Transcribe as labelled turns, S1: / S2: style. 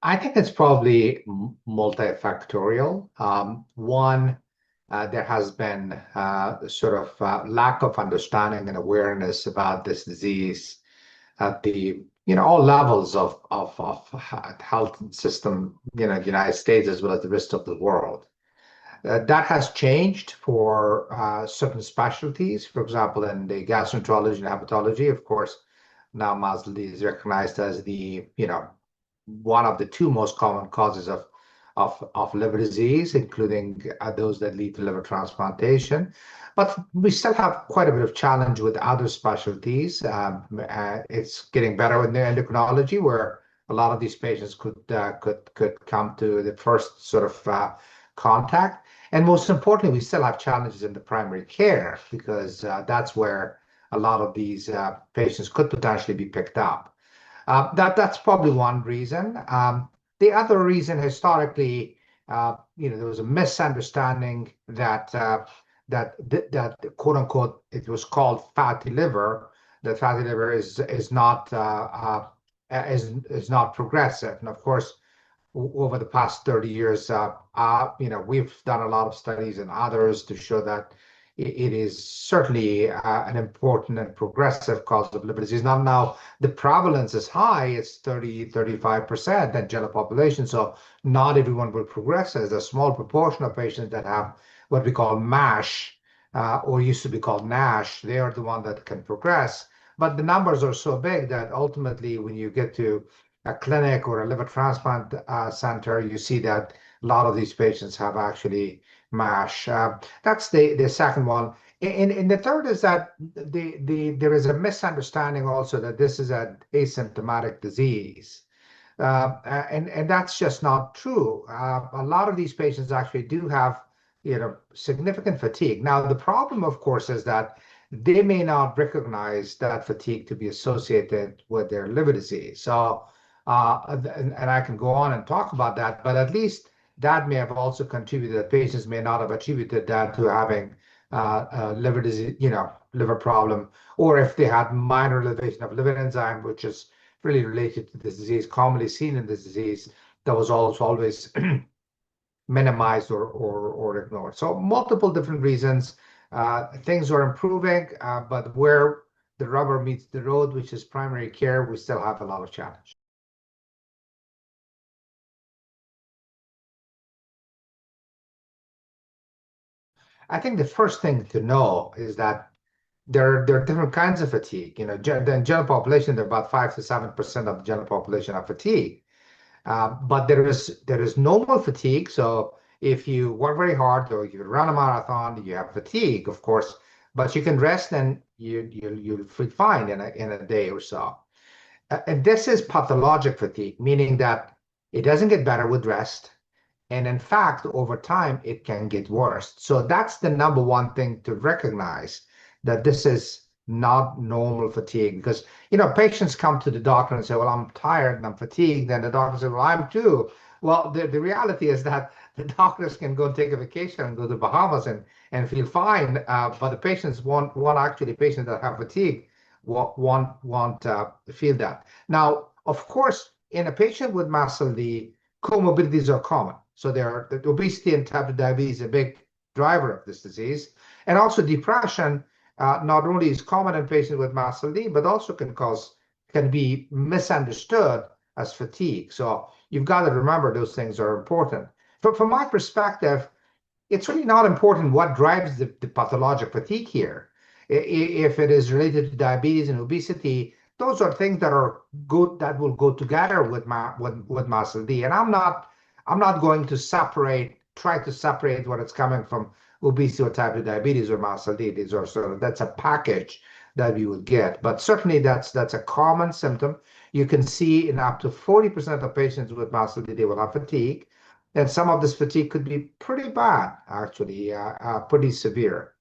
S1: I think it's probably multifactorial. One, there has been sort of lack of understanding and awareness about this disease at the all levels of health system, the United States as well as the rest of the world. That has changed for certain specialties. For example, in the gastroenterology and hepatology, of course, now MASLD is recognized as the one of the two most common causes of liver disease, including those that lead to liver transplantation. But we still have quite a bit of challenge with other specialties. It's getting better in the endocrinology, where a lot of these patients could come to the first sort of contact. And most importantly, we still have challenges in the primary care because that's where a lot of these patients could potentially be picked up. That's probably one reason. The other reason, historically, there was a misunderstanding that quote unquote it was called fatty liver. That fatty liver is not progressive, and of course, over the past 30 years, we've done a lot of studies and others to show that it is certainly an important and progressive cause of liver disease. Now the prevalence is high. It's 35% in general population. So not everyone will progress. There's a small proportion of patients that have what we call MASH, or used to be called NASH. They are the one that can progress. But the numbers are so big that ultimately when you get to a clinic or a liver transplant center, you see that a lot of these patients have actually MASH. That's the second one. And the third is that there is a misunderstanding also that this is an asymptomatic disease. And that's just not true. A lot of these patients actually do have significant fatigue. Now, the problem, of course, is that they may not recognize that fatigue to be associated with their liver disease. So, and I can go on and talk about that, but at least that may have also contributed that patients may not have attributed that to having liver disease, liver problem, or if they had minor elevation of liver enzyme, which is really related to this disease, commonly seen in this disease, that was also always minimized or ignored. So multiple different reasons. Things are improving, but where the rubber meets the road, which is primary care, we still have a lot of challenge. I think the first thing to know is that there are different kinds of fatigue. In general population, there are about 5 to 7% of the general population are fatigued. But there is normal fatigue. So if you work very hard or you run a marathon, you have fatigue, of course, but you can rest and you'll feel fine in a day or so. And this is pathologic fatigue, meaning that it doesn't get better with rest. And in fact, over time, it can get worse. So that's the number one thing to recognize, that this is not normal fatigue. Because, patients come to the doctor and say, well, I'm tired and I'm fatigued. And the doctor says, well, I'm too. Well, the reality is that the doctors can go take a vacation and go to the Bahamas and feel fine. But the patients patients that have fatigue won't feel that. Now, of course, in a patient with MASLD, comorbidities are common. So the obesity and type 2 diabetes is a big driver of this disease. And also depression not only is common in patients with MASLD, but also can be misunderstood as fatigue. So you've got to remember those things are important. But from my perspective, it's really not important what drives the pathologic fatigue here. If it is related to diabetes and obesity, those are things that are good, that will go together with MASLD. And I'm not going to try to separate what is coming from obesity or type 2 diabetes or MASLD. These are that's a package that we would get. But certainly that's a common symptom. You can see in up to 40% of patients with MASLD, they will have fatigue. And some of this fatigue could be pretty bad, actually, pretty severe.